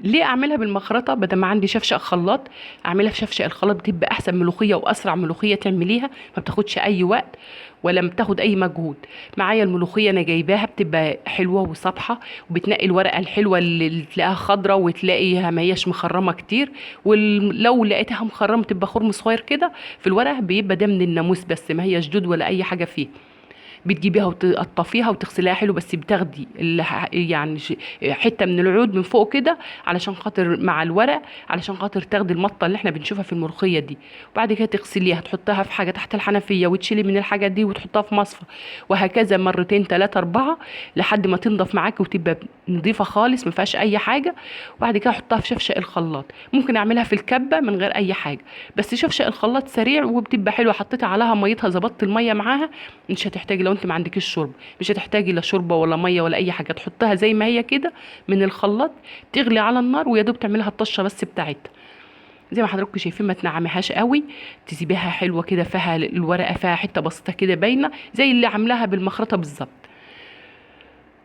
ليه اعملها بالمخرطه بدل ما عندي شفشق خلاط؟ اعملها في شفشق الخلاط بتبقى احسن ملوخيه واسرع ملوخيه تعمليها، ما بتاخدش اي وقت ولا بتاخد اي مجهود. معايا الملوخيه انا جايباها بتبقى حلوه وصبحه، وبتنقي الورقه الحلوه اللي تلاقيها خضره وتلاقيها ما هياش مخرمه كتير، ولو لقيتها مخرمه تبقى خرم صغير كده في الورقه، بيبقى ده من الناموس بس، ما هياش جدود ولا اي حاجه فيه. بتجيبيها وتقطفيها وتغسليها حلو، بس بتاخدي يعني حته من العود من فوق كده علشان خاطر مع الورق، علشان خاطر تاخدي المطه اللي احنا بنشوفها في الملوخيه دي. وبعد كده تغسليها تحطها في حاجه تحت الحنفيه وتشيلي من الحاجه دي وتحطها في مصفى، وهكذا مرتين ثلاثه اربعه لحد ما تنضف معاكي وتبقى نضيفه خالص ما فيهاش اي حاجه. وبعد كده احطها في شفشق الخلاط. ممكن اعملها في الكبه من غير اي حاجه، بس شفشق الخلاط سريع وبتبقى حلوه. حطيتي عليها ميتها، ظبطت الميه معاها، مش هتحتاجي لو انت ما عندكيش شوربه، مش هتحتاجي لا شوربه ولا ميه ولا اي حاجه، تحطها زي ما هي كده من الخلاط، تغلي على النار ويا دوب تعملها الطشه بس بتاعتها. زي ما حضراتكم شايفين، ما تنعميهاش قوي، تسيبيها حلوه كده، فيها الورقه فيها حته بسيطه كده باينه زي اللي عاملاها بالمخرطه بالظبط.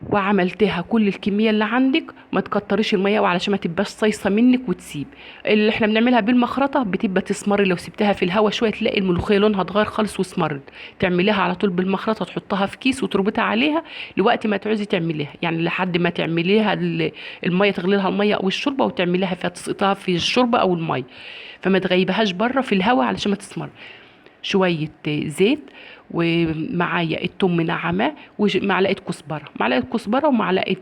وعملتها كل الكميه اللي عندك، ما تكتريش الميه وعلشان ما تبقاش صيصه منك وتسيب. اللي احنا بنعملها بالمخرطه بتبقى تسمر، لو سبتها في الهواء شويه تلاقي الملوخيه لونها اتغير خالص واسمرت. تعمليها على طول بالمخرطه، تحطها في كيس وتربطها عليها لوقت ما تعوزي تعمليها، يعني لحد ما تعمليها الميه تغلي لها الميه او الشوربه وتعمليها فيها، تسقطها في الشوربه او الميه، فما تغيبهاش بره في الهواء علشان ما تسمر. شوية زيت، ومعايا التوم منعماه، ومعلقة كزبرة، معلقة كزبرة ومعلقة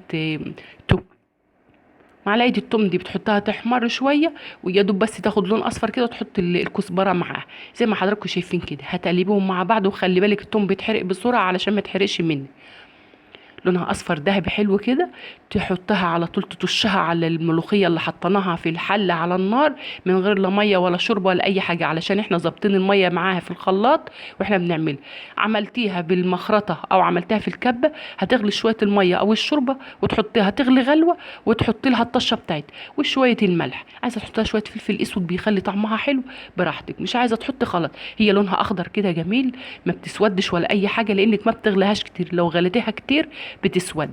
توم. معلقة التوم دي بتحطها تحمر شوية ويا دوب بس تاخد لون اصفر كده، تحط الكزبرة معاها زي ما حضراتكم شايفين كده. هتقلبيهم مع بعض، وخلي بالك التوم بيتحرق بسرعة علشان ما تحرقش مني. لونها اصفر ذهبي حلو كده، تحطها على طول، تطشها على الملوخيه اللي حطيناها في الحله على النار من غير لا ميه ولا شوربه ولا اي حاجه، علشان احنا ظابطين الميه معاها في الخلاط واحنا بنعملها. عملتيها بالمخرطه او عملتيها في الكبه، هتغلي شويه الميه او الشوربه وتحطيها تغلي غلوه، وتحطي لها الطشه بتاعتها وشويه الملح. عايزه تحطيها شويه فلفل اسود بيخلي طعمها حلو براحتك، مش عايزه تحطي خلاص. هي لونها اخضر كده جميل، ما بتسودش ولا اي حاجه لانك ما بتغليهاش كتير، لو غليتيها كتير بتسود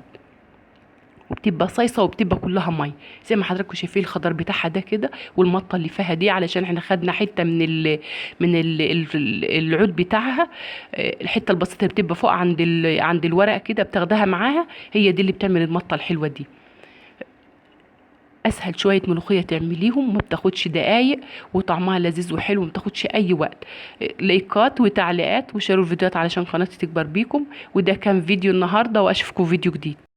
وبتبقى صيصه وبتبقى كلها ميه. زي ما حضراتكم شايفين الخضار بتاعها ده كده، والمطه اللي فيها دي علشان احنا خدنا حته من العود بتاعها، الحته البسيطه اللي بتبقى فوق عند الورق كده بتاخدها معاها، هي دي اللي بتعمل المطه الحلوه دي. اسهل شويه ملوخيه تعمليهم، ما بتاخدش دقايق، وطعمها لذيذ وحلو، ما بتاخدش اي وقت. لايكات وتعليقات وشيروا الفيديوهات علشان قناتي تكبر بيكم. وده كان فيديو النهارده، واشوفكم فيديو جديد.